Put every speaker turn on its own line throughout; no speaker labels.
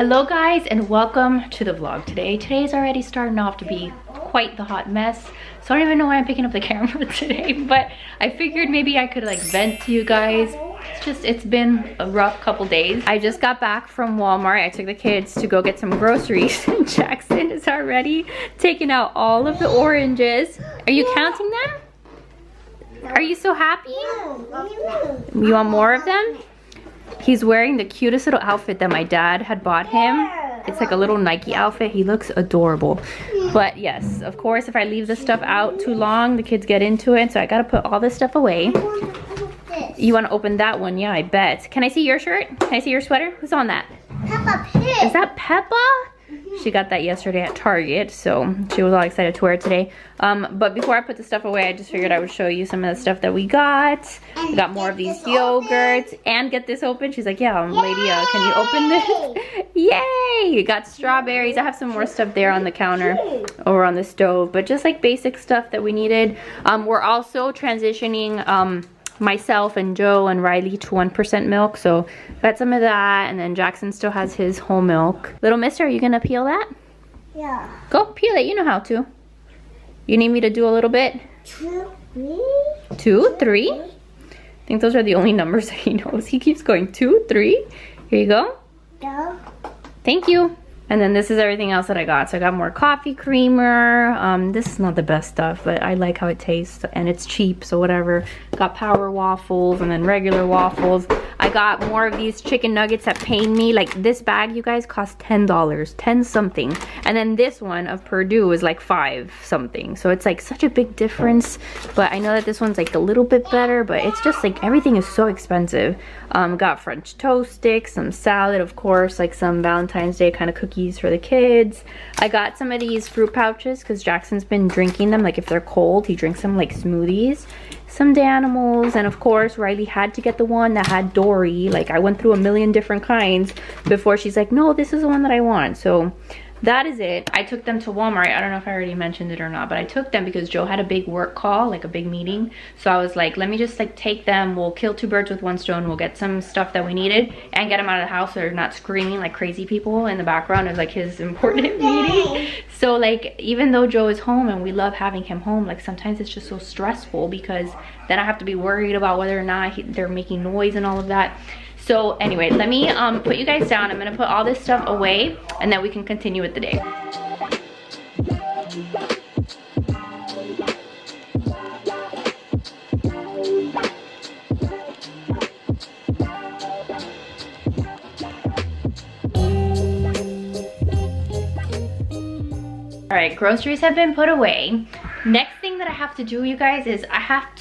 Hello guys, and welcome to the vlog today. Today's already starting off to be quite the hot mess, so I don't even know why I'm picking up the camera today, but I figured maybe I could like vent to you guys. It's been a rough couple days. I just got back from Walmart. I took the kids to go get some groceries. Jackson is already taking out all of the oranges. Are you counting them? Are you so happy? You want more of them? He's wearing the cutest little outfit that my dad had bought him. It's like a little Nike outfit. He looks adorable. But yes, of course, if I leave this stuff out too long, the kids get into it. So I gotta put all this stuff away. You wanna open that one? Yeah, I bet. Can I see your shirt? Can I see your sweater? Who's on that?
Peppa Pig.
Is that Peppa? She got that yesterday at Target, so she was all excited to wear it today. But before I put the stuff away, I just figured I would show you some of the stuff that we got. We got more of these yogurts. And get this open. She's like, yeah, lady, can you open this? Yay! You got strawberries. I have some more stuff there on the counter over on the stove, but just like basic stuff that we needed. We're also transitioning myself and Joe and Riley to 1% milk, so got some of that, and then Jackson still has his whole milk. Little mister, are you gonna peel that?
Yeah.
Go peel it, you know how to. You need me to do a little bit?
2, 3.
2, 3? I think those are the only numbers that he knows. He keeps going 2, 3. Here you go.
Go.
Thank you. And then this is everything else that I got. So I got more coffee creamer. This is not the best stuff, but I like how it tastes and it's cheap, so whatever. Got power waffles and then regular waffles. I got more of these chicken nuggets that pain me. Like this bag, you guys, cost $10, 10 something. And then this one of Purdue is like 5 something. So it's like such a big difference. But I know that this one's like a little bit better, but it's just like everything is so expensive. Got French toast sticks, some salad, of course, like some Valentine's Day kind of cookies for the kids. I got some of these fruit pouches because Jackson's been drinking them. Like if they're cold, he drinks them like smoothies. Some Danimals, and of course Riley had to get the one that had Dory. Like I went through a million different kinds before she's like, no, this is the one that I want. So that is it. I took them to Walmart. I don't know if I already mentioned it or not, but I took them because Joe had a big work call, like a big meeting. So I was like, let me just like take them. We'll kill 2 birds with 1 stone. We'll get some stuff that we needed and get them out of the house so they're not screaming like crazy people in the background of like his important meeting. So like, even though Joe is home and we love having him home, like sometimes it's just so stressful because then I have to be worried about whether or not they're making noise and all of that. So anyway, let me put you guys down. I'm gonna put all this stuff away and then we can continue with the day. All right, groceries have been put away. Next thing that I have to do, you guys, is I have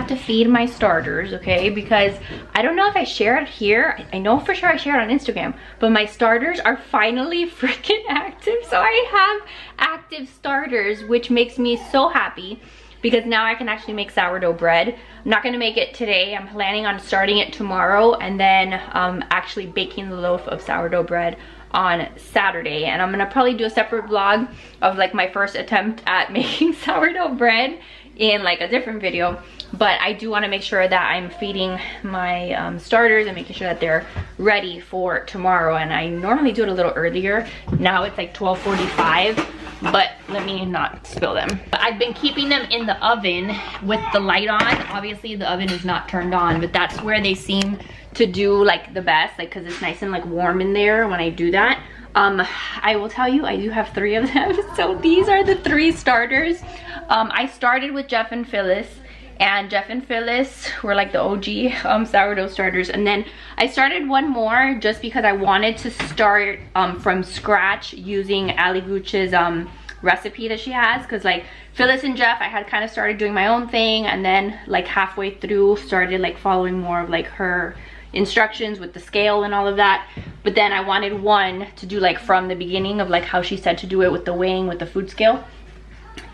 to feed my starters, okay? Because I don't know if I share it here. I know for sure I share it on Instagram, but my starters are finally freaking active. So I have active starters, which makes me so happy because now I can actually make sourdough bread. I'm not gonna make it today. I'm planning on starting it tomorrow and then actually baking the loaf of sourdough bread on Saturday, and I'm gonna probably do a separate vlog of like my first attempt at making sourdough bread in like a different video. But I do want to make sure that I'm feeding my starters and making sure that they're ready for tomorrow. And I normally do it a little earlier. Now it's like 12:45, but let me not spill them. I've been keeping them in the oven with the light on. Obviously the oven is not turned on, but that's where they seem to do like the best, like because it's nice and like warm in there when I do that. I will tell you, I do have 3 of them. So these are the 3 starters. I started with Jeff and Phyllis, and Jeff and Phyllis were like the OG sourdough starters, and then I started one more just because I wanted to start from scratch using Ali Gooch's recipe that she has, because like Phyllis and Jeff, I had kind of started doing my own thing, and then like halfway through started like following more of like her instructions with the scale and all of that. But then I wanted one to do like from the beginning of like how she said to do it with the weighing with the food scale,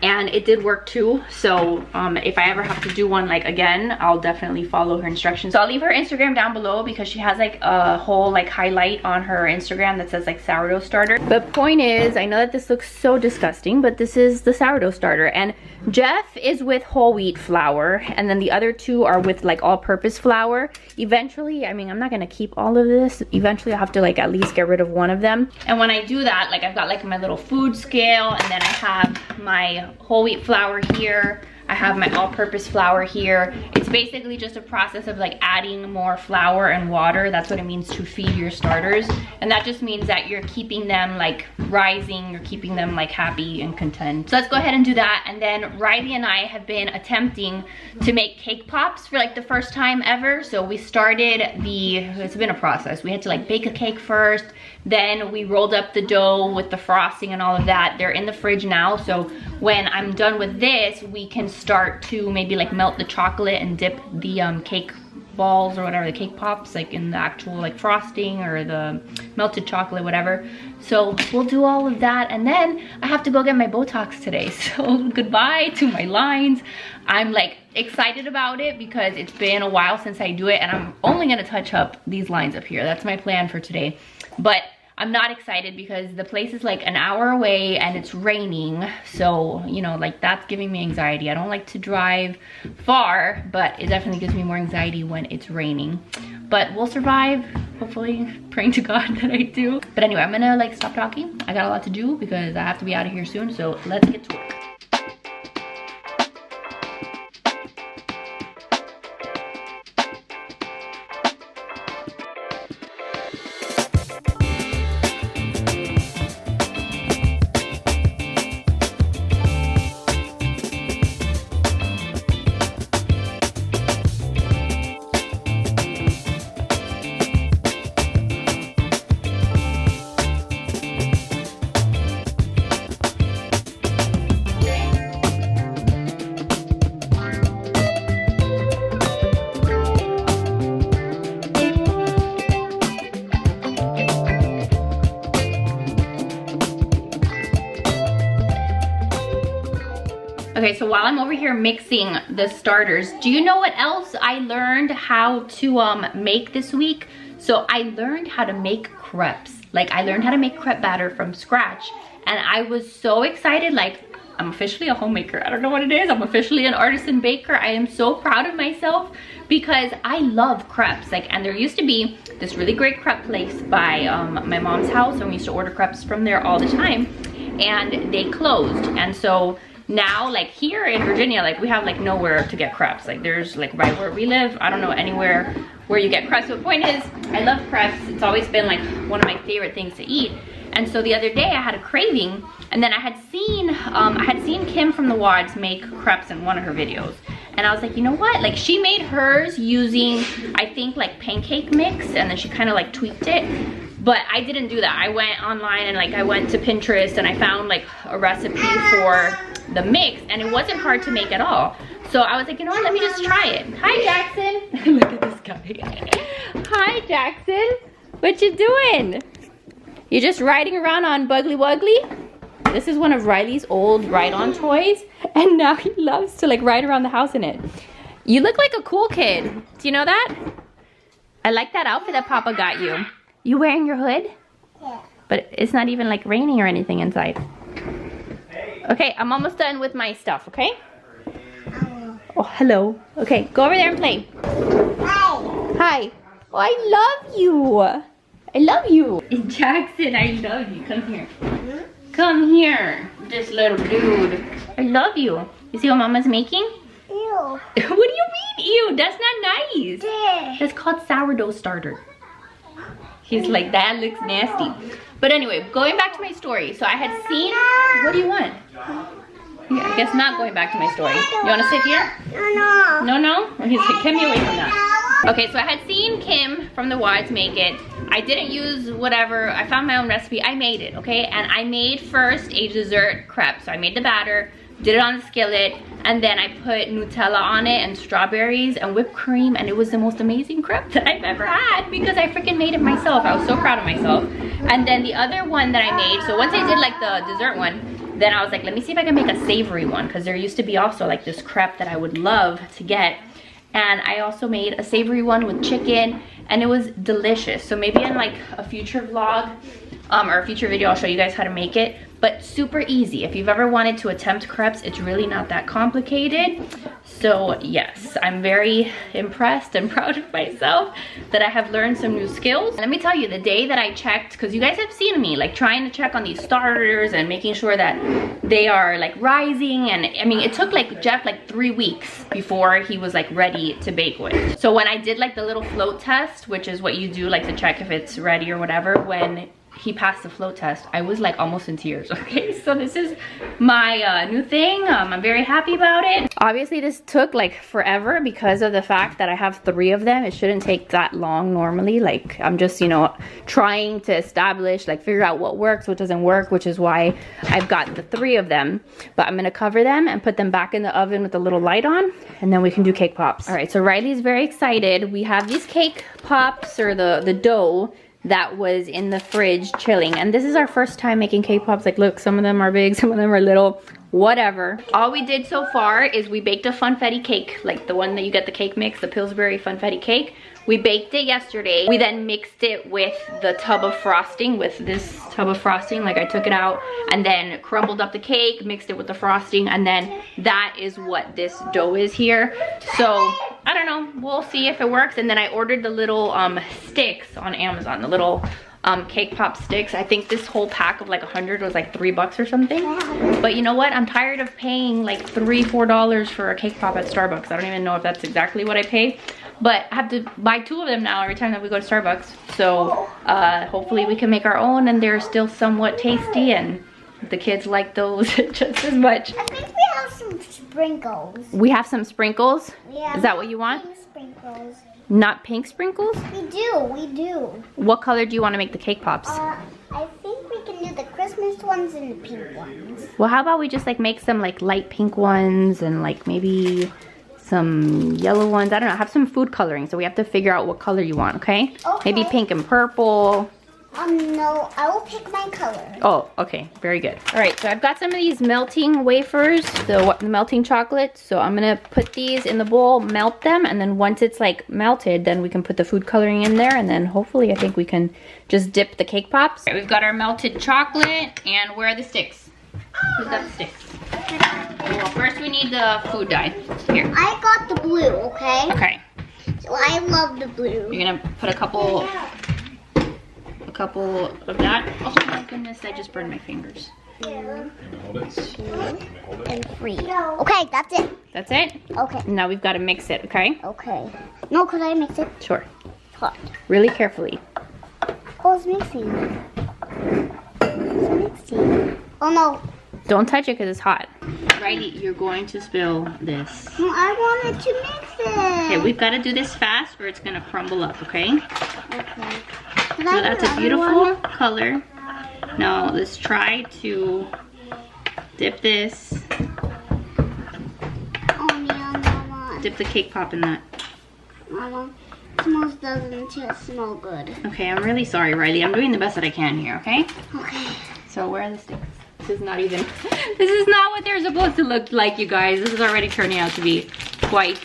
and it did work too. So if I ever have to do one like again, I'll definitely follow her instructions. So I'll leave her Instagram down below because she has like a whole like highlight on her Instagram that says like sourdough starter. But point is, I know that this looks so disgusting, but this is the sourdough starter. And Jeff is with whole wheat flour, and then the other two are with like all-purpose flour. Eventually, I mean, I'm not gonna keep all of this. Eventually I'll have to like at least get rid of one of them. And when I do that, like I've got like my little food scale, and then I have my whole wheat flour here. I have my all-purpose flour here. It's basically just a process of like adding more flour and water. That's what it means to feed your starters. And that just means that you're keeping them like rising, you're keeping them like happy and content. So let's go ahead and do that. And then Riley and I have been attempting to make cake pops for like the first time ever. So we started it's been a process. We had to like bake a cake first. Then we rolled up the dough with the frosting and all of that. They're in the fridge now, so when I'm done with this, we can start to maybe like melt the chocolate and dip the cake balls or whatever, the cake pops, like in the actual like frosting or the melted chocolate, whatever. So we'll do all of that, and then I have to go get my Botox today. So goodbye to my lines. I'm like excited about it because it's been a while since I do it, and I'm only gonna touch up these lines up here. That's my plan for today. But I'm not excited because the place is like an hour away and it's raining. So, you know, like that's giving me anxiety. I don't like to drive far, but it definitely gives me more anxiety when it's raining. But we'll survive, hopefully, praying to God that I do. But anyway, I'm gonna like stop talking. I got a lot to do because I have to be out of here soon. So let's get to work. Okay, so while I'm over here mixing the starters, do you know what else I learned how to make this week? So I learned how to make crepes. Like I learned how to make crepe batter from scratch, and I was so excited. Like I'm officially a homemaker. I don't know what it is. I'm officially an artisan baker. I am so proud of myself because I love crepes. Like, and there used to be this really great crepe place by my mom's house, and we used to order crepes from there all the time, and they closed. And so now, like here in Virginia, like we have like nowhere to get crepes. Like there's like right where we live, I don't know anywhere where you get crepes. But the point is, I love crepes. It's always been like one of my favorite things to eat. And so the other day I had a craving, and then I had seen Kim from the Wads make crepes in one of her videos. And I was like, you know what? Like she made hers using, I think like pancake mix, and then she kind of like tweaked it. But I didn't do that. I went online and like I went to Pinterest and I found like a recipe for the mix, and it wasn't hard to make at all. So I was like, you know what, let me just try it. Hi Jackson. Look at this guy. Hi Jackson. What you doing? You just riding around on Buggly Wuggly? This is one of Riley's old ride-on toys, and now he loves to like ride around the house in it. You look like a cool kid. Do you know that? I like that outfit that Papa got you. You wearing your hood?
Yeah.
But it's not even like raining or anything inside. Okay, I'm almost done with my stuff, okay? Oh, hello. Okay, go over there and play.
Hi.
Hi. Oh, I love you. I love you. Jackson, I love you. Come here. Come here, this little dude. I love you. You see what Mama's making?
Ew.
What do you mean, ew? That's not nice.
Yeah.
That's called sourdough starter. He's like, that looks nasty. But anyway, going back to my story. So I had seen, what do you want? Yeah, I guess not going back to my story. You want to sit here?
No.
No, no? And he's like, get me away from that. Okay, so I had seen Kim from the Wads make it. I didn't use whatever. I found my own recipe. I made it, okay? And I made first a dessert crepe. So I made the batter, did it on the skillet, and then I put Nutella on it and strawberries and whipped cream, and it was the most amazing crepe that I've ever had because I freaking made it myself. I was so proud of myself. And then the other one that I made, so once I did like the dessert one, then I was like, let me see if I can make a savory one, because there used to be also like this crepe that I would love to get. And I also made a savory one with chicken, and it was delicious. So maybe in like a future vlog or a future video, I'll show you guys how to make it. but super easy. If you've ever wanted to attempt crepes, it's really not that complicated. So yes, I'm very impressed and proud of myself that I have learned some new skills. And let me tell you, the day that I checked, because you guys have seen me like trying to check on these starters and making sure that they are like rising, and I mean, it took like Jeff like 3 weeks before he was like ready to bake with. So when I did like the little float test, which is what you do like to check if it's ready or whatever, when he passed the float test, I was like almost in tears. Okay, so this is my new thing. I'm very happy about it. Obviously this took like forever because of the fact that I have 3 of them. It shouldn't take that long normally. Like I'm just, you know, trying to establish, like figure out what works, what doesn't work, which is why I've got the 3 of them. But I'm gonna cover them and put them back in the oven with a little light on, and then we can do cake pops. All right, so Riley's very excited. We have these cake pops, or the dough that was in the fridge chilling, and this is our first time making cake pops. Like look, some of them are big, some of them are little, whatever. All we did so far is we baked a funfetti cake, like the one that you get the cake mix, the Pillsbury funfetti cake. We baked it yesterday. We then mixed it with the tub of frosting, with this tub of frosting. Like I took it out and then crumbled up the cake, mixed it with the frosting, and then that is what this dough is here. So I don't know, we'll see if it works. And then I ordered the little sticks on Amazon, the little cake pop sticks. I think this whole pack of like 100 was like $3 or something. But you know what? I'm tired of paying like $3-4 for a cake pop at Starbucks. I don't even know if that's exactly what I pay. But I have to buy 2 of them now every time that we go to Starbucks. So hopefully we can make our own, and they're still somewhat tasty, and the kids like those just as much.
I think we have some sprinkles.
We have some sprinkles?
Yeah.
Is that what you want?
Pink sprinkles.
Not pink sprinkles?
We do.
What color do you want to make the cake pops?
I think we can do the Christmas ones and the pink ones.
Well, how about we just like make some like light pink ones and like maybe some yellow ones. I don't know, have some food coloring, so we have to figure out what color you want, okay?
Okay.
Maybe pink and purple.
No, I will pick my color.
Oh, okay, very good. All right, so I've got some of these melting wafers, the melting chocolate. So I'm gonna put these in the bowl, melt them, and then once it's like melted, then we can put the food coloring in there, and then hopefully I think we can just dip the cake pops. All right, we've got our melted chocolate, and where are the sticks? Who's got the sticks? Well, first we need the food dye. Here.
I got the blue, okay?
Okay.
So I love the blue.
You're gonna put a couple of that. Oh my goodness, I just burned my fingers.
2 and 3. Okay, that's it.
That's it?
Okay.
Now we've got to mix it, okay?
Okay. No, could I mix it?
Sure.
Hot.
Really carefully.
Oh, it's mixing. It's mixing. Oh no.
Don't touch it because it's hot. Riley, you're going to spill this.
No, I wanted to mix it.
Okay, we've got to do this fast or it's going to crumble up, okay?
Okay.
So that's a beautiful color. Now let's try to dip this.
Oh, yeah, Mama.
Dip the cake pop in that.
Mama, it doesn't smell good.
Okay, I'm really sorry, Riley. I'm doing the best that I can here, okay?
Okay.
So where are the sticks? This is not even, this is not what they're supposed to look like, you guys. This is already turning out to be quite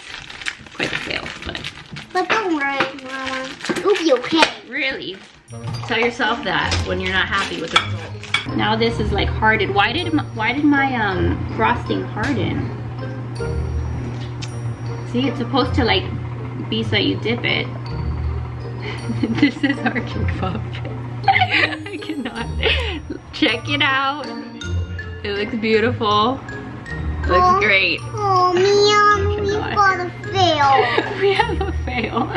a fail,
But don't worry, Mama. It'll be okay.
Really? Tell yourself that when you're not happy with the results. Now this is like hardened. Why did my frosting harden? See, it's supposed to like be so you dip it. This is our cake pop. I cannot. Check it out. It looks beautiful. It looks great.
Oh, Mia, we've got a fail.
We have a fail.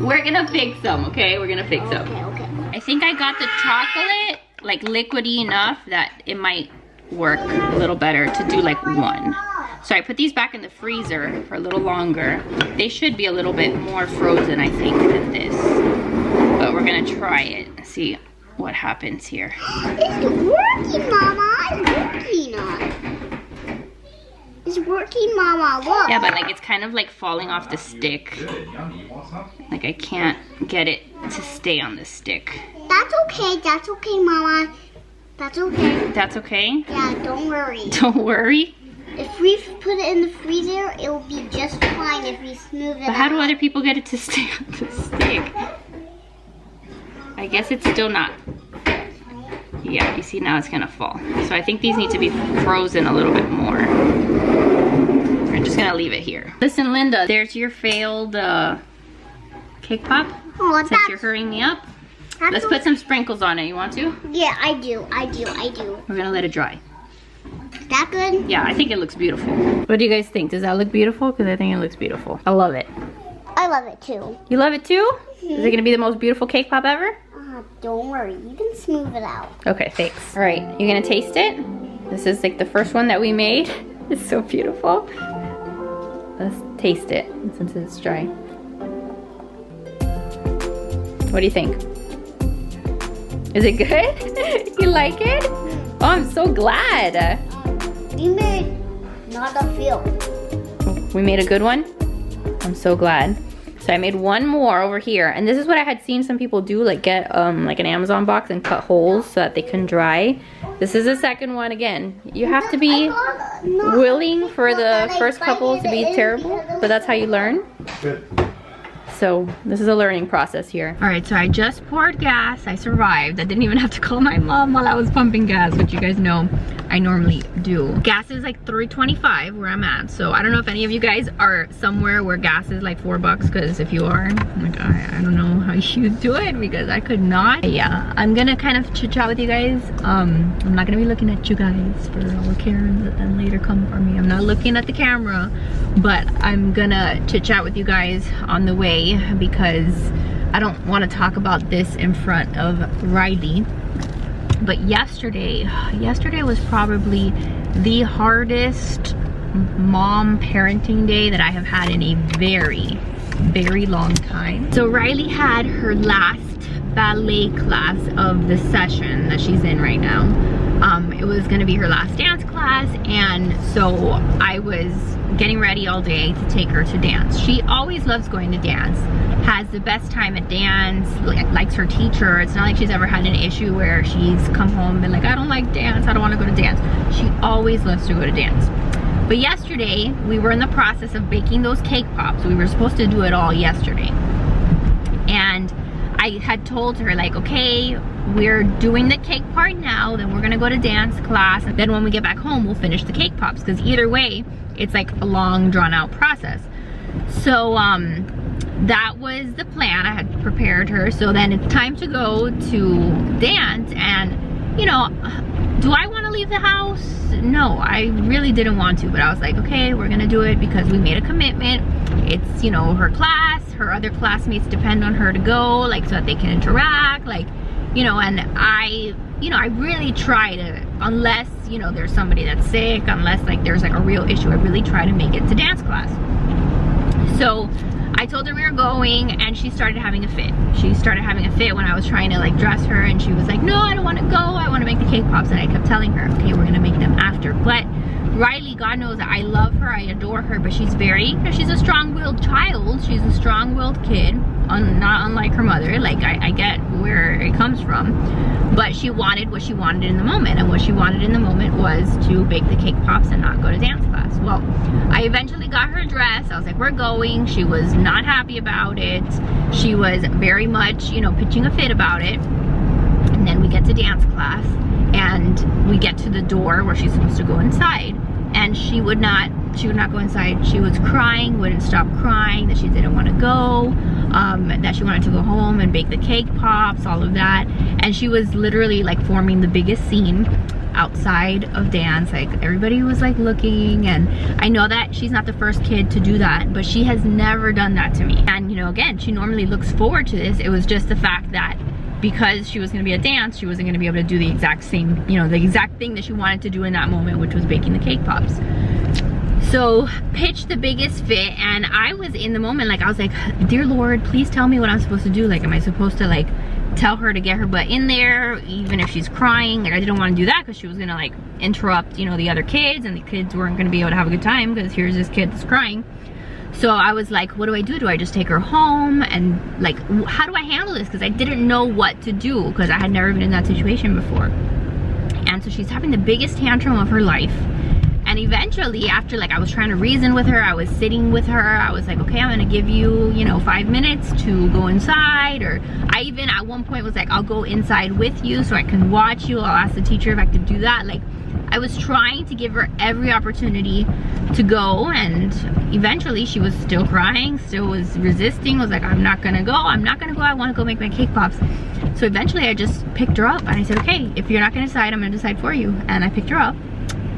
We're gonna fix them, okay? We're gonna fix them.
Okay.
I think I got the chocolate like liquidy enough that it might work a little better to do like 1. So I put these back in the freezer for a little longer. They should be a little bit more frozen, I think, than this. But we're gonna try it and see what happens here.
It's working, Mama. It's working. It's working, Mama. Look.
Yeah, but like it's kind of like falling off the stick. Like I can't get it to stay on the stick.
That's okay. That's okay, Mama. That's okay.
That's okay?
Yeah, don't worry.
Don't worry.
If we put it in the freezer, it will be just fine if we smooth it
But how do
out.
other people get it to stay on the stick? I guess it's still not. Yeah, you see now it's gonna fall. So I think these need to be frozen a little bit more. We're just gonna leave it here. Listen, Linda, there's your failed cake pop.
Oh,
since you're hurrying me up. Let's put some sprinkles on it. You want to?
Yeah, I do.
We're gonna let it dry.
Is that good?
Yeah, I think it looks beautiful. What do you guys think? Does that look beautiful? Because I think it looks beautiful. I love it.
I love it too.
You love it too? Is it gonna be the most beautiful cake pop ever?
Don't worry, you can smooth it out.
Okay, thanks. All right, you're gonna taste it. This is like the first one that we made. It's so beautiful. Let's taste it since it's dry. What do you think? Is it good? You like it? Oh, I'm so glad.
You made not a few.
We made a good one? I'm so glad. So I made one more over here, and this is what I had seen some people do, like get like an Amazon box and cut holes so that they can dry. This is the second one again. You have to be willing for the first couple to be terrible, but that's how you learn.
Good.
So this is a learning process here. All right, so I just poured gas. I survived. I didn't even have to call my mom while I was pumping gas, which you guys know I normally do. Gas is like $3.25 where I'm at. So I don't know if any of you guys are somewhere where gas is like $4, because if you are, like, I don't know how you do it, because I could not. Yeah, I'm gonna kind of chit chat with you guys. I'm not gonna be looking at you guys for all the Karens that then later come for me. I'm not looking at the camera, but I'm gonna chit chat with you guys on the way, because I don't want to talk about this in front of Riley. But yesterday was probably the hardest mom parenting day that I have had in a very, very long time. So Riley had her last ballet class of the session that she's in right now. It was gonna be her last dance class, and so I was getting ready all day to take her to dance. She always loves going to dance, has the best time at dance, likes her teacher. It's not like she's ever had an issue where she's come home and been like, I don't like dance, I don't want to go to dance. She always loves to go to dance. But yesterday, we were in the process of baking those cake pops. We were supposed to do it all yesterday. And I had told her, like, okay, we're doing the cake part now, then we're gonna go to dance class, and then when we get back home, we'll finish the cake pops, because either way, it's like a long, drawn-out process. So, that was the plan. I had prepared her. So then it's time to go to dance, and, you know, do I want to leave the house? No, I really didn't want to, but I was like, okay, we're gonna do it because we made a commitment. It's, you know, her class, her other classmates depend on her to go, like, so that they can interact, like, you know, and I really try to, unless, you know, there's somebody that's sick, unless like there's like a real issue, I really try to make it to dance class. So I told her we were going, and she started having a fit. She started having a fit when I was trying to like dress her, and she was like, no, I don't want to go, I want to make the cake pops. And I kept telling her, okay, we're gonna make them after. But Riley, God knows that I love her, I adore her, but she's she's a strong-willed child. She's a strong-willed kid, not unlike her mother. Like, I get where it comes from, but she wanted what she wanted in the moment, and what she wanted in the moment was to bake the cake pops and not go to dance class. Well, I eventually got her dressed. I was like, we're going. She was not happy about it. She was very much, you know, pitching a fit about it. And then we get to dance class, and we get to the door where she's supposed to go inside, and she would not go inside. She was crying, wouldn't stop crying, that she didn't want to go, that she wanted to go home and bake the cake pops, all of that. And she was literally like forming the biggest scene outside of dance. Like, everybody was like looking, and I know that she's not the first kid to do that, but she has never done that to me. And, you know, again, she normally looks forward to this. It was just the fact that because she was going to be at dance, she wasn't going to be able to do the exact same, you know, the exact thing that she wanted to do in that moment, which was baking the cake pops. So pitched the biggest fit, and I was in the moment, like, I was like, dear Lord, please tell me what I'm supposed to do. Like, am I supposed to like tell her to get her butt in there even if she's crying? Like, I didn't want to do that because she was gonna like interrupt, you know, the other kids, and the kids weren't gonna be able to have a good time because here's this kid that's crying. So I was like, what do I do? Do I just take her home? And like, how do I handle this? Because I didn't know what to do, because I had never been in that situation before. And so she's having the biggest tantrum of her life. And eventually, after like I was trying to reason with her, I was sitting with her, I was like, okay, I'm gonna give you, you know, 5 minutes to go inside. Or I even at one point was like, I'll go inside with you so I can watch you. I'll ask the teacher if I could do that. Like, I was trying to give her every opportunity to go, and eventually she was still crying, still was resisting, was like, I'm not gonna go, I want to go make my cake pops. So eventually I just picked her up and I said, okay, if you're not gonna decide, I'm gonna decide for you. And I picked her up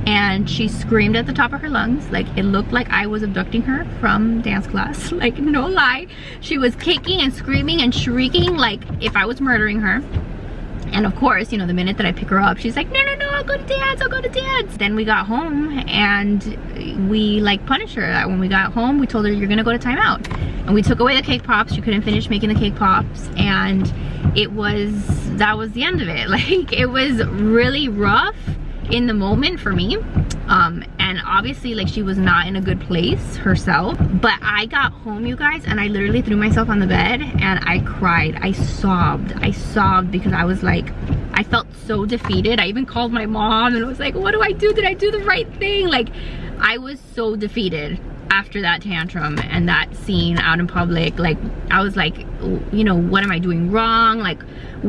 and she screamed at the top of her lungs. Like, it looked like I was abducting her from dance class, like, no lie. She was kicking and screaming and shrieking like if I was murdering her. And of course, you know, the minute that I pick her up, she's like, no, no, no, I'll go to dance, I'll go to dance. Then we got home and we like punished her. When we got home, we told her, you're gonna go to timeout. And we took away the cake pops. She couldn't finish making the cake pops. And that was the end of it. Like, it was really rough in the moment for me. And obviously, like, she was not in a good place herself. But I got home, you guys, and I literally threw myself on the bed and I cried. I sobbed because I was like, I felt so defeated. I even called my mom and I was like, what do I do? Did I do the right thing? Like, I was so defeated after that tantrum and that scene out in public. Like, I was like, you know, what am I doing wrong? Like,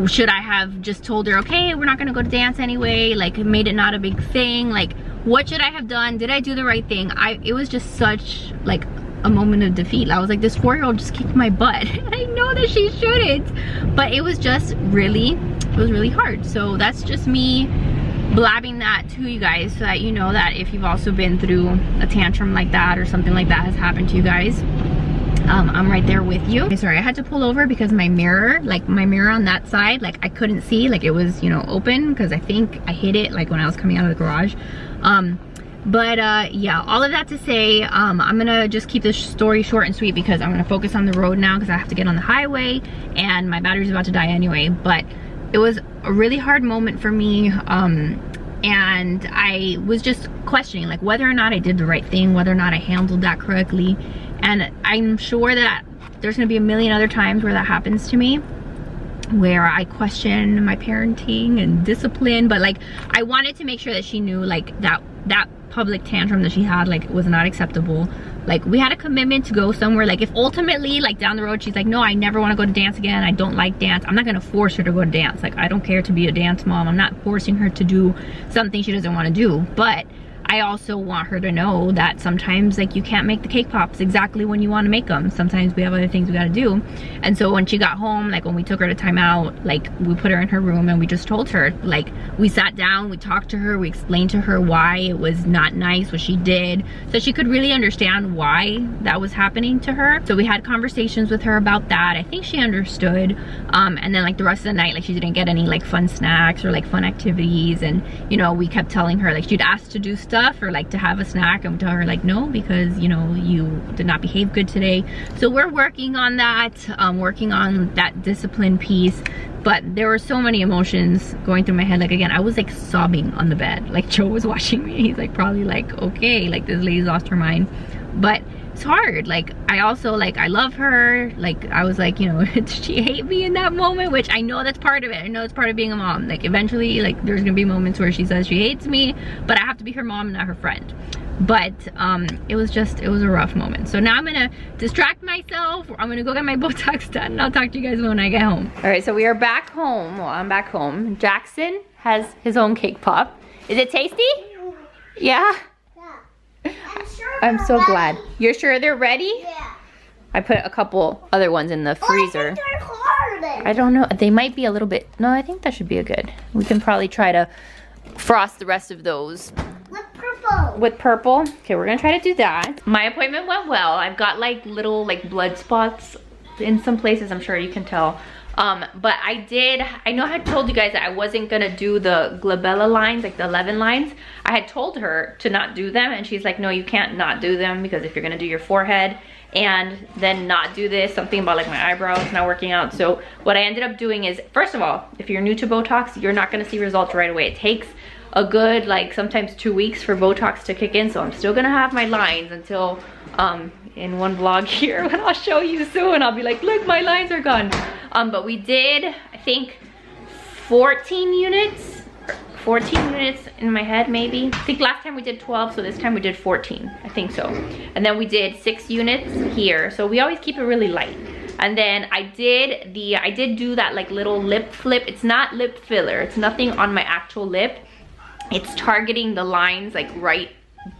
should I have just told her, okay, we're not gonna go to dance anyway? Like, made it not a big thing. Like, what should I have done? Did I do the right thing? It was just such like a moment of defeat. I was like, this 4-year-old just kicked my butt. I know that she shouldn't, but it was just really, it was really hard. So that's just me blabbing that to you guys so that you know that if you've also been through a tantrum like that or something like that has happened to you guys, I'm right there with you. Okay, sorry, I had to pull over because my mirror, like my mirror on that side, like I couldn't see, like it was, you know, open because I think I hit it like when I was coming out of the garage. Yeah, all of that to say, I'm gonna just keep this story short and sweet because I'm gonna focus on the road now because I have to get on the highway and my battery's about to die anyway. But it was a really hard moment for me, and I was just questioning like whether or not I did the right thing, whether or not I handled that correctly. And I'm sure that there's gonna be a million other times where that happens to me, where I question my parenting and discipline. But like, I wanted to make sure that she knew like that public tantrum that she had, like, was not acceptable. Like, we had a commitment to go somewhere. Like, if ultimately, like, down the road she's like, no, I never want to go to dance again, I don't like dance, I'm not gonna force her to go to dance. Like, I don't care to be a dance mom, I'm not forcing her to do something she doesn't want to do. But I also want her to know that sometimes, like, you can't make the cake pops exactly when you want to make them. Sometimes we have other things we got to do. And so when she got home, like when we took her to timeout, like we put her in her room and we just told her, like, we sat down, we talked to her, we explained to her why it was not nice what she did, so she could really understand why that was happening to her. So we had conversations with her about that. I think she understood. And then like the rest of the night, like, she didn't get any like fun snacks or like fun activities. And you know, we kept telling her, like, she'd ask to do stuff or like to have a snack, and we tell her like, no, because you know, you did not behave good today. So we're working on that, working on that discipline piece. But there were so many emotions going through my head. Like, again, I was like sobbing on the bed. Like, Joe was watching me, he's like probably like, okay, like this lady's lost her mind. But it's hard. Like, I also, like, I love her. Like, I was like, you know, did she hate me in that moment? Which I know that's part of it. I know it's part of being a mom. Like, eventually, like, there's gonna be moments where she says she hates me, but I have to be her mom, not her friend. But it was a rough moment. So now I'm gonna distract myself. I'm gonna go get my Botox done, and I'll talk to you guys when I get home. All right, so we are back home. Well, I'm back home. Jackson has his own cake pop. Is it tasty? Yeah? I'm so glad. You're sure they're ready? Yeah. I put a couple other ones in the freezer.
I think they're harder.
I don't know. They might be a little bit. No, I think that should be a good. We can probably try to frost the rest of those.
With purple.
With purple? Okay, we're gonna try to do that. My appointment went well. I've got like little like blood spots in some places. I'm sure you can tell. But I know I had told you guys that I wasn't gonna do the glabella lines, like the 11 lines. I had told her to not do them, and she's like, no, you can't not do them, because if you're gonna do your forehead and then not do this, something about like my eyebrows not working out. So what I ended up doing is, first of all, if you're new to Botox, you're not gonna see results right away. It takes a good, like, sometimes 2 weeks for Botox to kick in. So I'm still gonna have my lines until in one vlog here, and I'll show you soon. I'll be like, look, my lines are gone. But we did, I think, 14 units, 14 units in my head, maybe. I think last time we did 12, so this time we did 14. I think so. And then we did 6 units here. So we always keep it really light. And then I did do that like little lip flip. It's not lip filler. It's nothing on my actual lip. It's targeting the lines like right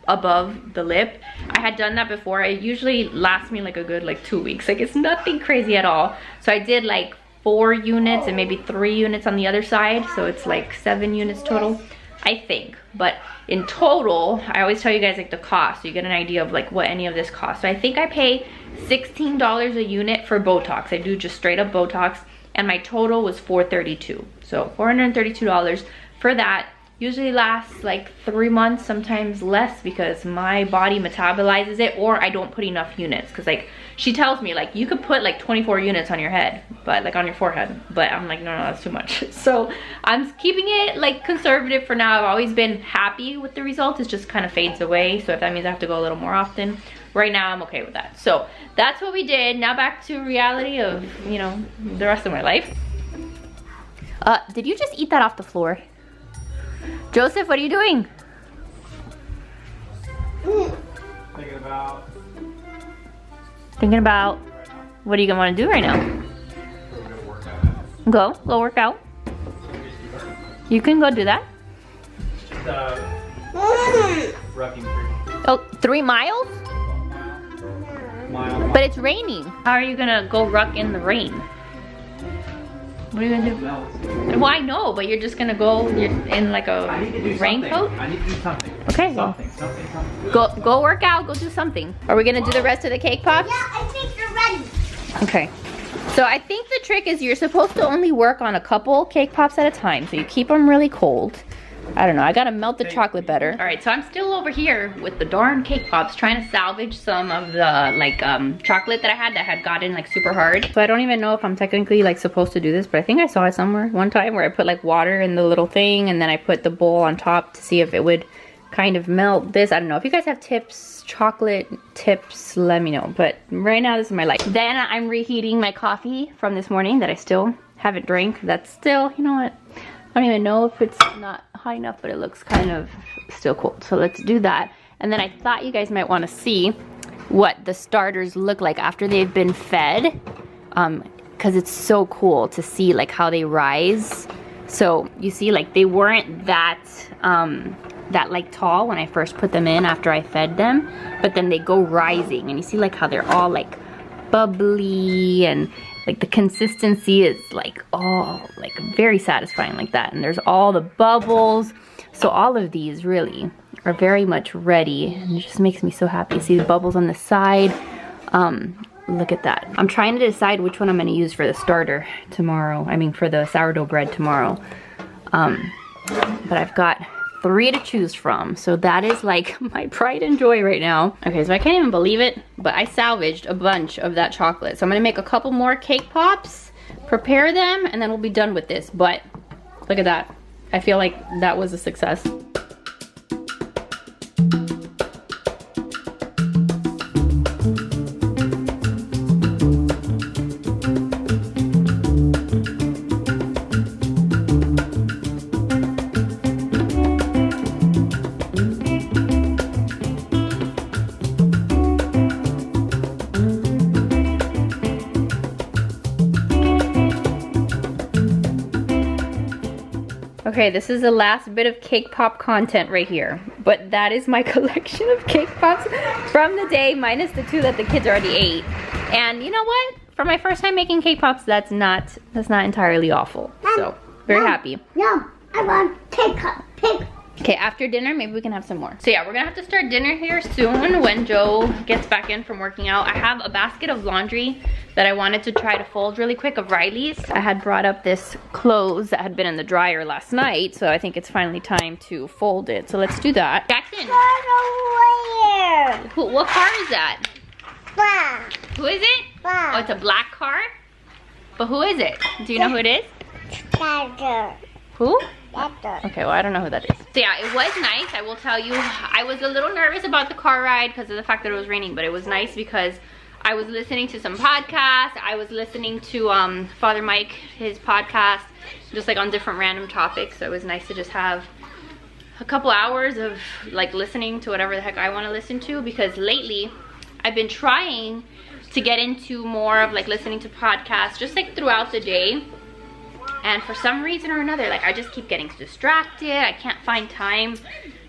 above the lip. I had done that before. It usually lasts me like a good like 2 weeks. Like it's nothing crazy at all. So I did like 4 units and maybe 3 units on the other side. So it's like 7 units total, I think. But in total, I always tell you guys like the cost, so you get an idea of like what any of this costs. So I think I pay $16 a unit for Botox. I do just straight up Botox, and my total was $432. So $432 for that. Usually lasts like 3 months, sometimes less, because my body metabolizes it, or I don't put enough units. Because like she tells me like you could put like 24 units on your head, but like on your forehead, but I'm like no, that's too much. So I'm keeping it like conservative for now. I've always been happy with the results. It just kind of fades away. So if that means I have to go a little more often, right now I'm okay with that. So that's what we did. Now back to reality of, you know, the rest of my life. Did you just eat that off the floor? Joseph, what are you doing? Thinking about what are you gonna want to do right now? Go work out. You can go do that. Oh, 3 miles? But it's raining. How are you gonna go ruck in the rain? What are you gonna do? Well, I know, but you're just gonna go. You're in like a raincoat.
I need to do something.
Okay.
Something.
Go work out. Go do something. Are we gonna do the rest of the cake pops?
Yeah, I think they're ready.
Okay. So I think the trick is you're supposed to only work on a couple cake pops at a time. So you keep them really cold. I don't know, I gotta melt the chocolate better. All right, so I'm still over here with the darn cake pops trying to salvage some of the like chocolate that I had gotten like super hard. So I don't even know if I'm technically like supposed to do this, but I think I saw it somewhere one time where I put like water in the little thing and then I put the bowl on top to see if it would kind of melt this. I don't know. If you guys have tips, chocolate tips, let me know. But right now, this is my life. Then I'm reheating my coffee from this morning that I still haven't drank. That's still, you know what? I don't even know if it's not high enough, but it looks kind of still cold. So let's do that. And then I thought you guys might want to see what the starters look like after they've been fed. Because it's so cool to see like how they rise. So you see like they weren't that like tall when I first put them in after I fed them, but then they go rising and you see like how they're all like bubbly and like the consistency is like all like very satisfying like that, and there's all the bubbles. So all of these really are very much ready, and it just makes me so happy. See the bubbles on the side. Look at that. I'm trying to decide which one I'm going to use for the starter tomorrow. I mean for the sourdough bread tomorrow. But I've got 3 to choose from, so that is like my pride and joy right now. Okay, so I can't even believe it, but I salvaged a bunch of that chocolate. So I'm gonna make a couple more cake pops, prepare them, and then we'll be done with this. But look at that. I feel like that was a success. Okay, this is the last bit of cake pop content right here. But that is my collection of cake pops from the day, minus the 2 that the kids already ate. And you know what? For my first time making cake pops, that's not entirely awful. So, very happy.
No, I want cake pop.
Okay, after dinner, maybe we can have some more. So yeah, we're gonna have to start dinner here soon when Joe gets back in from working out. I have a basket of laundry that I wanted to try to fold really quick of Riley's. I had brought up this clothes that had been in the dryer last night, so I think it's finally time to fold it. So let's do that. Jackson! What car is that?
Black.
Who is it?
Black.
Oh, it's a black car? But who is it? Do you know who it is?
Toddler.
Who?
Toddler.
Okay, well, I don't know who that is. So yeah, it was nice, I will tell you. I was a little nervous about the car ride because of the fact that it was raining, but it was nice because I was listening to some podcasts. I was listening to Father Mike, his podcast, just like on different random topics. So it was nice to just have a couple hours of like listening to whatever the heck I want to listen to, because lately I've been trying to get into more of like listening to podcasts just like throughout the day, and for some reason or another, like I just keep getting distracted. I can't find time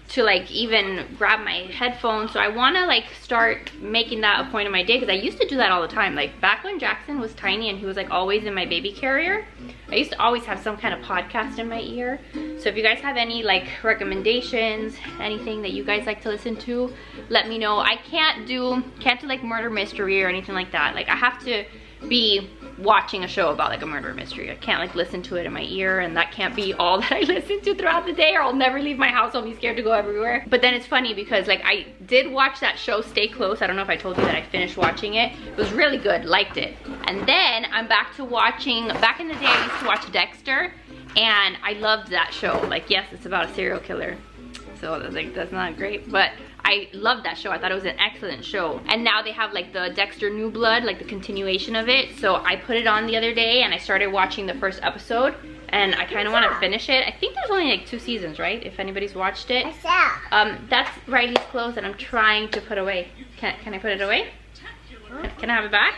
to like even grab my headphones. So I want to like start making that a point of my day, because I used to do that all the time. Like back when Jackson was tiny and he was like always in my baby carrier, I used to always have some kind of podcast in my ear. So if you guys have any like recommendations, anything that you guys like to listen to, let me know. I can't do like murder mystery or anything like that. Like I have to be watching a show about like a murder mystery. I can't like listen to it in my ear, and that can't be all that I listen to throughout the day, or I'll never leave my house. I'll be scared to go everywhere. But then it's funny because like I did watch that show Stay Close. I don't know if I told you that I finished watching it. It was really good, liked it. And then I'm back to watching, back in the day I used to watch Dexter, and I loved that show. Like yes, it's about a serial killer, so like that's not great, but I loved that show. I thought it was an excellent show. And now they have like the Dexter New Blood, like the continuation of it. So I put it on the other day and I started watching the first episode, and I kind of want to finish it. I think there's only like 2 seasons, right? If anybody's watched it. That's Riley's clothes that I'm trying to put away. Can I put it away? Can I have it back?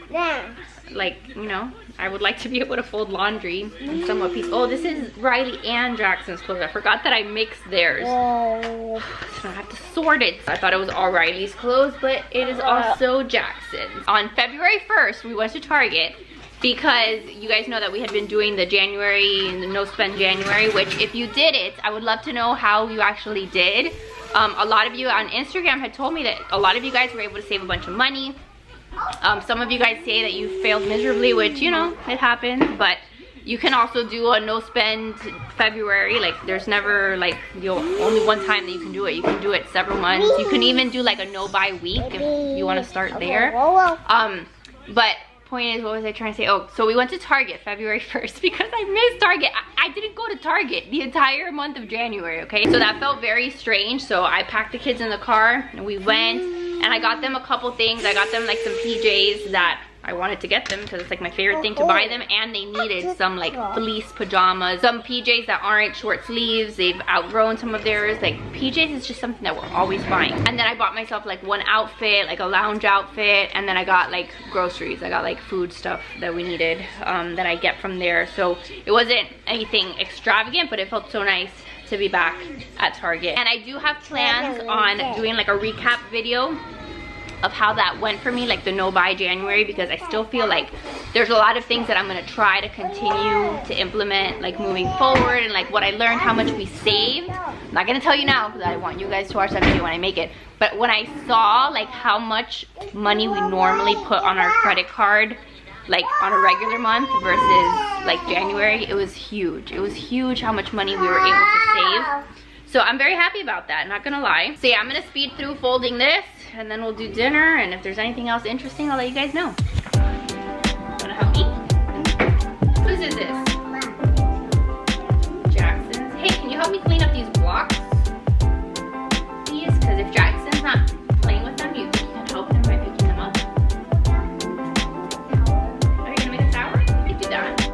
Yeah.
Like, you know, I would like to be able to fold laundry in somewhat peace. Oh, this is Riley and Jackson's clothes. I forgot that I mixed theirs.
Oh.
So I have to sort it. I thought it was all Riley's clothes, but it is also Jackson's. On February 1st, we went to Target because you guys know that we had been doing the January and the no spend January, which if you did it, I would love to know how you actually did. A lot of you on Instagram had told me that a lot of you guys were able to save a bunch of money. Some of you guys say that you failed miserably, which, you know, it happens, but you can also do a no spend February. Like there's never like only one time that you can do it. You can do it several months. You can even do like a no buy week if you want to start there. But point is, what was I trying to say? Oh, so we went to Target February 1st because I missed Target. I didn't go to Target the entire month of January, okay? So that felt very strange. So I packed the kids in the car and we went, and I got them a couple things. I got them like some PJs that I wanted to get them because it's like my favorite thing to buy them, and they needed some like fleece pajamas, some PJs that aren't short sleeves. They've outgrown some of theirs. Like PJs is just something that we're always buying. And then I bought myself like one outfit, like a lounge outfit, and then I got like groceries. I got like food stuff that we needed that I get from there. So it wasn't anything extravagant, but it felt so nice to be back at Target. And I do have plans on doing like a recap video of how that went for me, like the no buy January, because I still feel like there's a lot of things that I'm gonna try to continue to implement like moving forward, and like what I learned, how much we saved. I'm not gonna tell you now because I want you guys to watch that video when I make it, but when I saw like how much money we normally put on our credit card like on a regular month versus like January, it was huge. It was huge how much money we were able to save. So I'm very happy about that, not gonna lie. So yeah, I'm gonna speed through folding this, and then we'll do dinner, and if there's anything else interesting, I'll let you guys know. Wanna help me? Whose is this? Jackson's. Hey, can you help me clean up these blocks? Please, because if Jackson's not playing with them, you can help him by picking them up. Are you gonna make a sour? You can do that.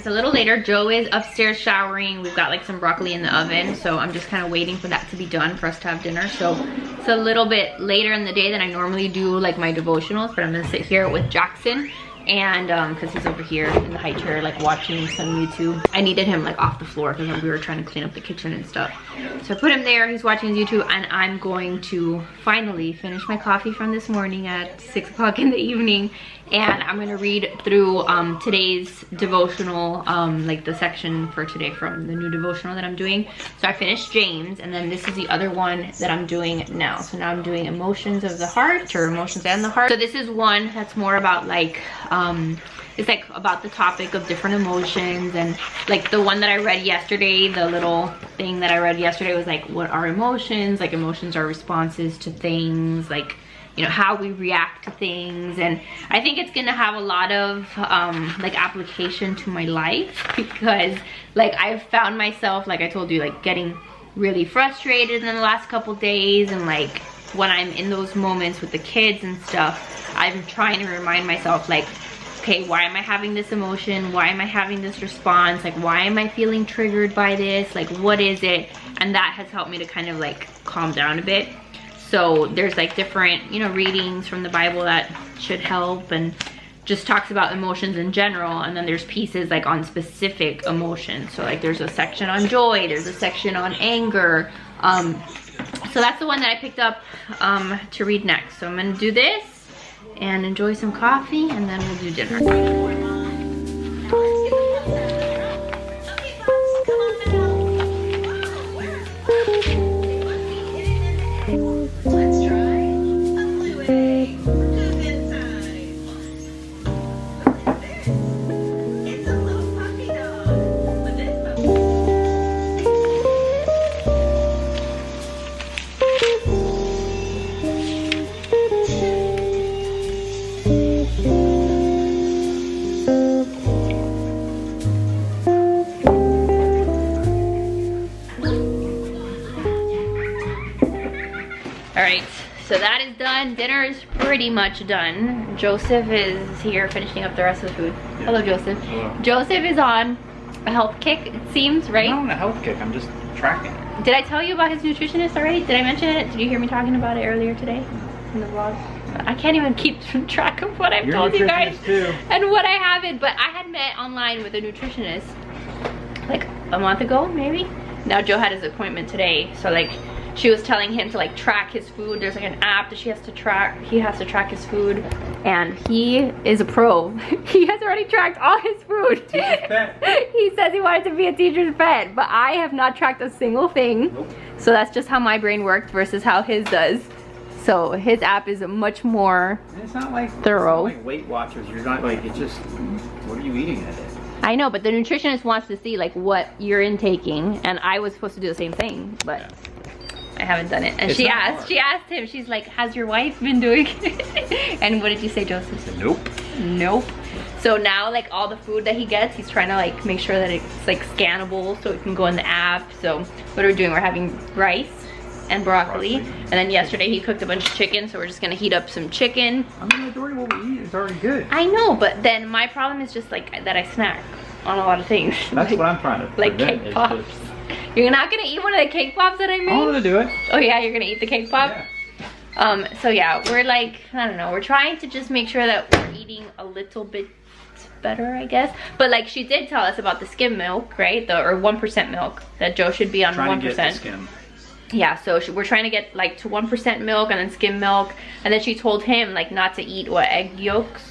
it's a little later. Joe is upstairs showering. We've got like some broccoli in the oven, so I'm just kind of waiting for that to be done for us to have dinner. So it's a little bit later in the day than I normally do like my devotionals, but I'm gonna sit here with Jackson, and because he's over here in the high chair like watching some YouTube. I needed him like off the floor because we were trying to clean up the kitchen and stuff. So I put him there, he's watching his YouTube, and I'm going to finally finish my coffee from this morning at 6 o'clock in the evening, and I'm gonna read through today's devotional, like the section for today from the new devotional that I'm doing. So I finished James, and then this is the other one that I'm doing now. So now I'm doing emotions of the heart, or emotions and the heart. So this is one that's more about like it's like about the topic of different emotions, and like the one that I read yesterday, the little thing that I read yesterday was like, what are emotions? Like emotions are responses to things, like, you know, how we react to things. And I think it's gonna have a lot of like application to my life, because like I've found myself, like I told you, like getting really frustrated in the last couple days, and like when I'm in those moments with the kids and stuff, I'm trying to remind myself like, okay, why am I having this emotion? Why am I having this response? Like, why am I feeling triggered by this? Like, what is it? And that has helped me to kind of like calm down a bit. So there's like different, you know, readings from the Bible that should help, and just talks about emotions in general. And then there's pieces like on specific emotions. So like there's a section on joy, there's a section on anger. So that's the one that I picked up to read next. So I'm gonna do this and enjoy some coffee, and then we'll do dinner. Alright, so that is done. Dinner is pretty much done. Joseph is here finishing up the rest of the food. Yeah. Hello, Joseph. Hello. Joseph is on a health kick, it seems, right?
I'm not on a health kick, I'm just tracking.
Did I tell you about his nutritionist already? Did I mention it? Did you hear me talking about it earlier today in the vlog? I can't even keep track of what I've told you guys and what I haven't, but I had met online with a nutritionist like a month ago, maybe. Now Joe had his appointment today, so like she was telling him to like track his food. There's like an app that he has to track his food, and he is a pro. He has already tracked all his food. He says he wanted to be a teacher's pet, but I have not tracked a single thing. Nope. So that's just how my brain works versus how his does. So his app is much more
it's not like
thorough.
It's not like Weight Watchers. You're not like, it's just, what are you eating in a day?
I know, but the nutritionist wants to see like what you're intaking, and I was supposed to do the same thing, but yeah. I haven't done it. And she asked him, she's like, has your wife been doing it? And what did you say, Joseph?
He said, nope.
Nope. So now like all the food that he gets, he's trying to like make sure that it's like scannable so it can go in the app. So what are we doing? We're having rice and broccoli. And then yesterday he cooked a bunch of chicken, so we're just gonna heat up some chicken.
I mean, the majority of what we eat is already good.
I know, but then my problem is just like that I snack on a lot of things.
That's like, what I'm trying to
like cake pops. You're not gonna eat one of the cake pops that I made?
I'm gonna do it.
Oh yeah, you're gonna eat the cake pop? Yeah. So yeah, we're like, I don't know, we're trying to just make sure that we're eating a little bit better, I guess. But like she did tell us about the skim milk, right? Or 1% milk, that Joe should be on 1%.
To get the skim.
Yeah, so we're trying to get like to 1% milk and then skim milk. And then she told him like not to eat what, egg yolks,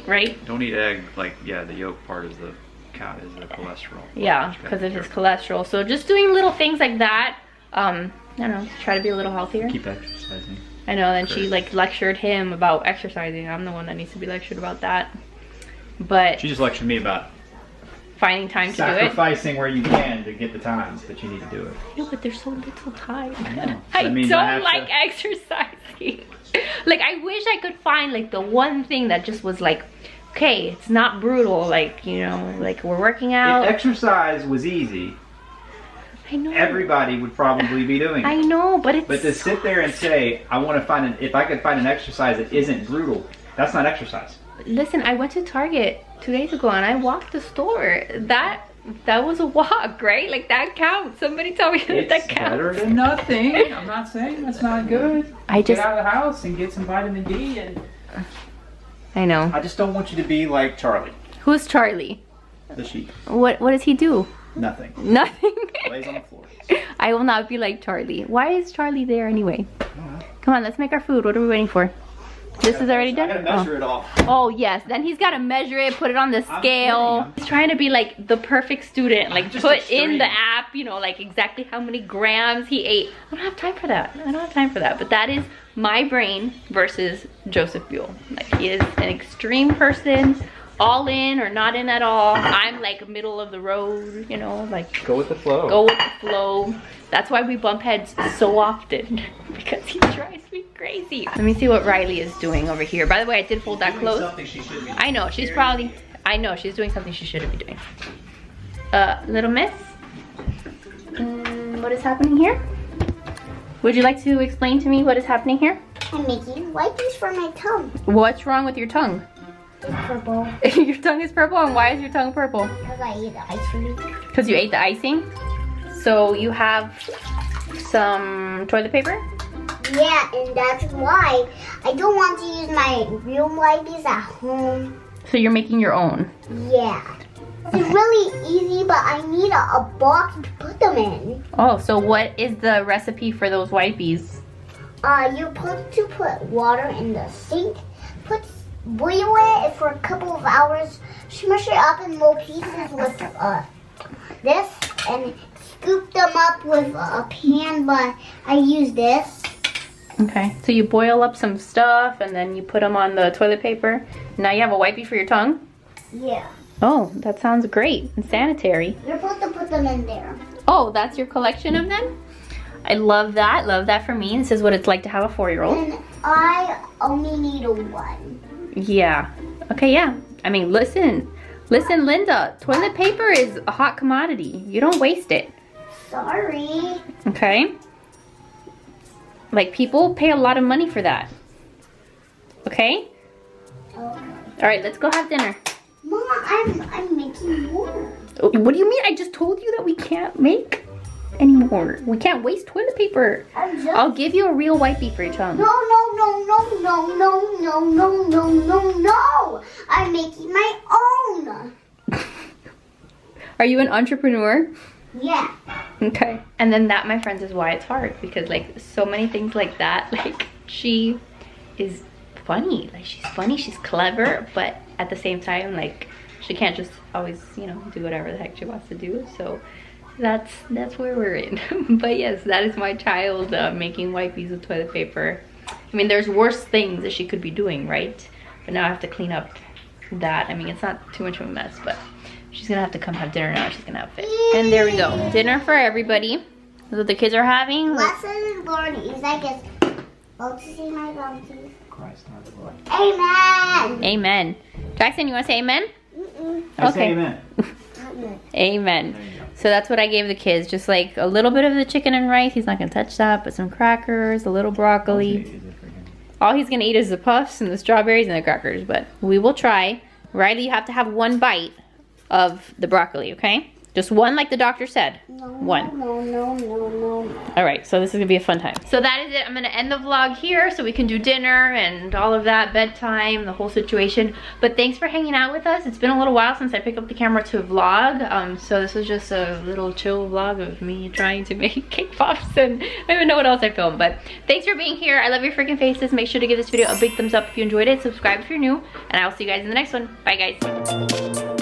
right?
Don't eat egg, like, yeah, the yolk part is the cholesterol.
Yeah, because of his cholesterol. So just doing little things like that. I don't know, try to be a little healthier.
Keep exercising.
I know, and she like lectured him about exercising. I'm the one that needs to be lectured about that. But
she just lectured me about
finding time to do it.
Sacrificing where you can to get the times, but you need to do it.
No, but there's so little time.
I
don't like exercising. Like I wish I could find like the one thing that just was like, okay, it's not brutal, like, you know, like we're working out.
If exercise was easy,
I know.
Everybody would probably be doing it.
I know, but it's... But
to sit there and say, I want to find if I could find an exercise that isn't brutal, that's not exercise.
Listen, I went to Target 2 days ago and I walked the store. That was a walk, right? Like that counts. Somebody tell me that counts.
Better than nothing. I'm not saying that's not good. Get out of the house and get some vitamin D. And
I know.
I just don't want you to be like Charlie.
Who's Charlie?
The sheep.
What does he do?
Nothing.
Nothing.
Lays on the floor.
I will not be like Charlie. Why is Charlie there anyway? Come on, let's make our food. What are we waiting for? This is already done?
I gotta measure it all.
Oh yes, then he's gotta measure it, put it on the scale. He's trying to be like the perfect student, like put in the app, you know, like exactly how many grams he ate. I don't have time for that. I don't have time for that. But that is my brain versus Joseph Buell. Like he is an extreme person, all in or not in at all. I'm like middle of the road, you know, like
go with the flow.
Go with the flow. That's why we bump heads so often, because he drives me crazy. Let me see what Riley is doing over here. By the way, I did fold that clothes. I know, she's probably, I know, she's doing something she shouldn't be doing. Little miss, what is happening here? Would you like to explain to me what is happening here?
I'm making wipes for my tongue.
What's wrong with your tongue?
It's purple.
Your tongue is purple, and why is your tongue purple?
Because I ate the ice cream.
Because you ate the icing? So you have some toilet paper?
Yeah, and that's why I don't want to use my real wipes at home.
So you're making your own?
Yeah. It's really easy, but I need a box to put them in.
Oh, so what is the recipe for those wipies?
You're supposed to put water in the sink, boil it for a couple of hours, smush it up in little pieces with this, and scoop them up with a pan, but I use this.
Okay, so you boil up some stuff and then you put them on the toilet paper. Now you have a wipey for your tongue?
Yeah.
Oh, that sounds great and sanitary.
You're supposed to put them in there.
Oh, that's your collection of them? I love that. Love that for me. This is what it's like to have a 4-year-old.
And I only need a one.
Yeah. Okay, yeah. I mean, listen, Linda. Toilet paper is a hot commodity. You don't waste it.
Sorry.
Okay? Like, people pay a lot of money for that. Okay?
Okay.
All right, let's go have dinner.
Mama, I'm making more.
What do you mean? I just told you that we can't make anymore. We can't waste toilet paper. I'll give you a real wipey for your tongue.
No. I'm making my own.
Are you an entrepreneur?
Yeah.
Okay. And then that, my friends, is why it's hard. Because, like, so many things like that, like, she is funny. Like, she's funny, she's clever, but at the same time, like, she can't just always, you know, do whatever the heck she wants to do. So that's where we're in. But yes, that is my child making wipies with toilet paper. I mean, there's worse things that she could be doing, right? But now I have to clean up that. I mean, it's not too much of a mess, but she's gonna have to come have dinner now. She's gonna have fit. And there we go. Dinner for everybody. That's what the kids are having.
Blessed Lord is I guess. Oh, to see my bounties.
Christ our Lord.
Amen.
Amen. Jackson, you wanna say amen?
I say amen.
Amen. So that's what I gave the kids. Just like a little bit of the chicken and rice. He's not gonna touch that, but some crackers, a little broccoli. All he's gonna eat is the puffs and the strawberries and the crackers, but we will try. Riley, you have to have one bite of the broccoli, okay? Just one, like the doctor said. One.
No.
All right, so this is gonna be a fun time. So that is it. I'm gonna end the vlog here so we can do dinner and all of that, bedtime, the whole situation. But thanks for hanging out with us. It's been a little while since I picked up the camera to vlog. So this was just a little chill vlog of me trying to make cake pops, and I don't even know what else I filmed. But thanks for being here. I love your freaking faces. Make sure to give this video a big thumbs up if you enjoyed it. Subscribe if you're new, and I will see you guys in the next one. Bye, guys.